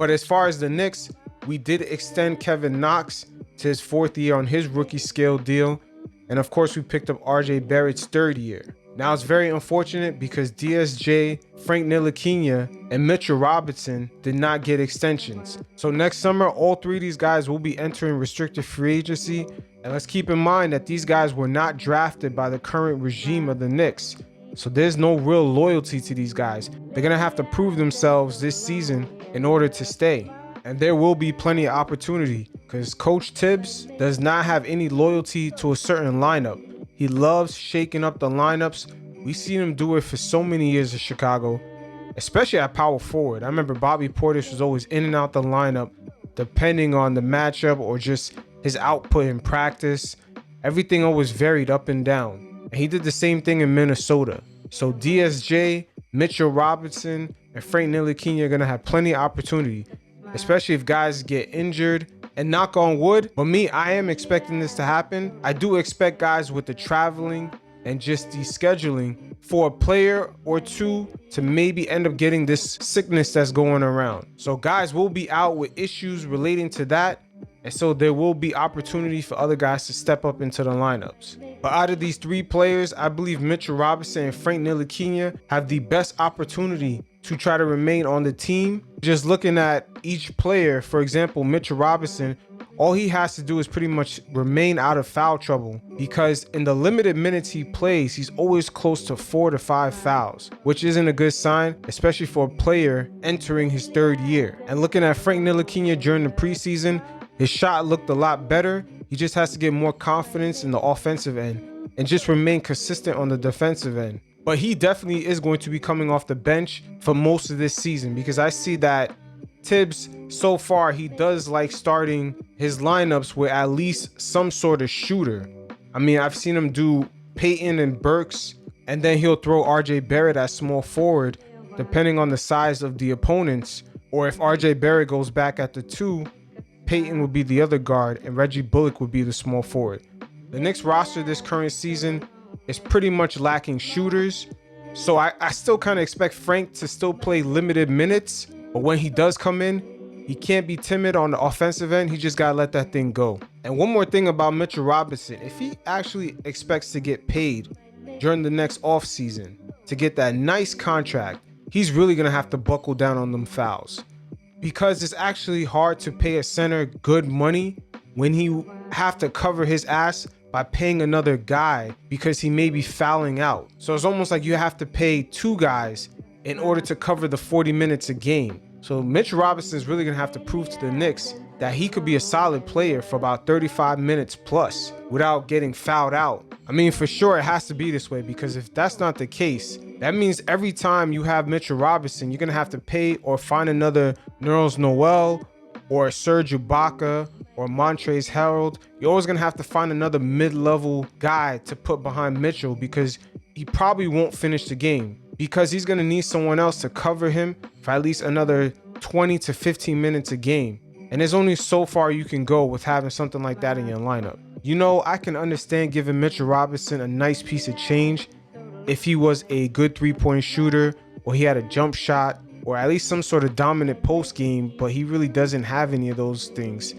But as far as the Knicks, we did extend Kevin Knox to his 4th year on his rookie scale deal. And of course, we picked up RJ Barrett's 3rd year. Now it's very unfortunate because DSJ, Frank Ntilikina, and Mitchell Robinson did not get extensions. So next summer, all 3 of these guys will be entering restricted free agency. And let's keep in mind that these guys were not drafted by the current regime of the Knicks. So there's no real loyalty to these guys. They're gonna have to prove themselves this season in order to stay. And there will be plenty of opportunity because Coach Tibbs does not have any loyalty to a certain lineup. He loves shaking up the lineups. We've seen him do it for so many years in Chicago, especially at power forward. I remember Bobby Portis was always in and out the lineup depending on the matchup or just his output in practice. Everything always varied up and down. And he did the same thing in Minnesota. So DSJ, Mitchell Robinson, and Frank Ntilikina are going to have plenty of opportunity, especially if guys get injured. And knock on wood, but me, I am expecting this to happen. I do expect guys with the traveling and just the scheduling for a player or 2 to maybe end up getting this sickness that's going around. So guys will be out with issues relating to that. And so there will be opportunity for other guys to step up into the lineups. But out of these 3 players, I believe Mitchell Robinson and Frank Ntilikina have the best opportunity to try to remain on the team. Just looking at each player, for example, Mitchell Robinson, all he has to do is pretty much remain out of foul trouble because in the limited minutes he plays, he's always close to 4 to 5 fouls, which isn't a good sign, especially for a player entering his 3rd year. And looking at Frank Ntilikina during the preseason, his shot looked a lot better. He just has to get more confidence in the offensive end and just remain consistent on the defensive end. But he definitely is going to be coming off the bench for most of this season because I see that Tibbs, so far, he does like starting his lineups with at least some sort of shooter. I mean, I've seen him do Payton and Burks, and then he'll throw RJ Barrett at small forward, depending on the size of the opponents. Or if RJ Barrett goes back at the 2, Payton would be the other guard, and Reggie Bullock would be the small forward. The Knicks roster this current season is pretty much lacking shooters. So I still kind of expect Frank to still play limited minutes. But when he does come in, he can't be timid on the offensive end. He just got to let that thing go. And one more thing about Mitchell Robinson, if he actually expects to get paid during the next offseason to get that nice contract, he's really going to have to buckle down on them fouls. Because it's actually hard to pay a center good money when he have to cover his ass by paying another guy because he may be fouling out. So it's almost like you have to pay 2 guys in order to cover the 40 minutes a game. So Mitch Robinson is really gonna have to prove to the Knicks that he could be a solid player for about 35 minutes plus without getting fouled out. I mean, for sure it has to be this way because if that's not the case, that means every time you have Mitchell Robinson, you're gonna have to pay or find another Nerlens Noel or Serge Ibaka or Montrezl Harrell. You're always gonna have to find another mid-level guy to put behind Mitchell because he probably won't finish the game, because he's going to need someone else to cover him for at least another 20 to 15 minutes a game. And there's only so far you can go with having something like that in your lineup. You know, I can understand giving Mitchell Robinson a nice piece of change if he was a good 3-point shooter or he had a jump shot or at least some sort of dominant post game, but he really doesn't have any of those things.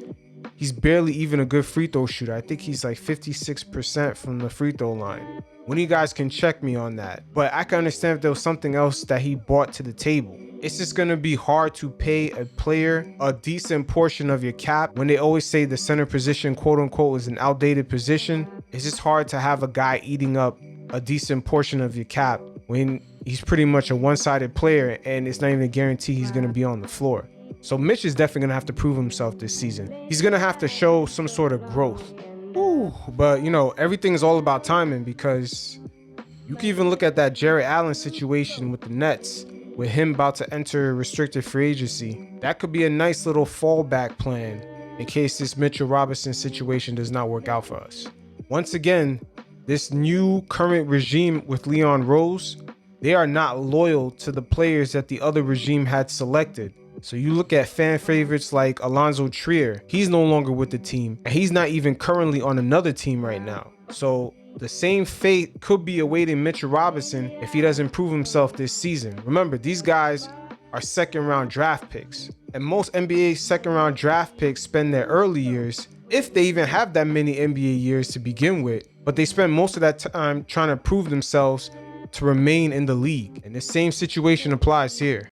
He's barely even a good free throw shooter. I think he's like 56% from the free throw line. One of you guys can check me on that. But I can understand if there was something else that he brought to the table. It's just going to be hard to pay a player a decent portion of your cap when they always say the center position, quote unquote, is an outdated position. It's just hard to have a guy eating up a decent portion of your cap when he's pretty much a one-sided player and it's not even a guarantee he's going to be on the floor. So Mitch is definitely going to have to prove himself this season. He's going to have to show some sort of growth. Ooh, but, you know, everything is all about timing because you can even look at that Jarrett Allen situation with the Nets, with him about to enter restricted free agency. That could be a nice little fallback plan in case this Mitchell Robinson situation does not work out for us. Once again, this new current regime with Leon Rose, they are not loyal to the players that the other regime had selected. So you look at fan favorites like Alonzo Trier, he's no longer with the team, and he's not even currently on another team right now. So the same fate could be awaiting Mitchell Robinson if he doesn't prove himself this season. Remember, these guys are second-round draft picks. And most NBA second round draft picks spend their early years, if they even have that many NBA years to begin with, but they spend most of that time trying to prove themselves to remain in the league. And the same situation applies here.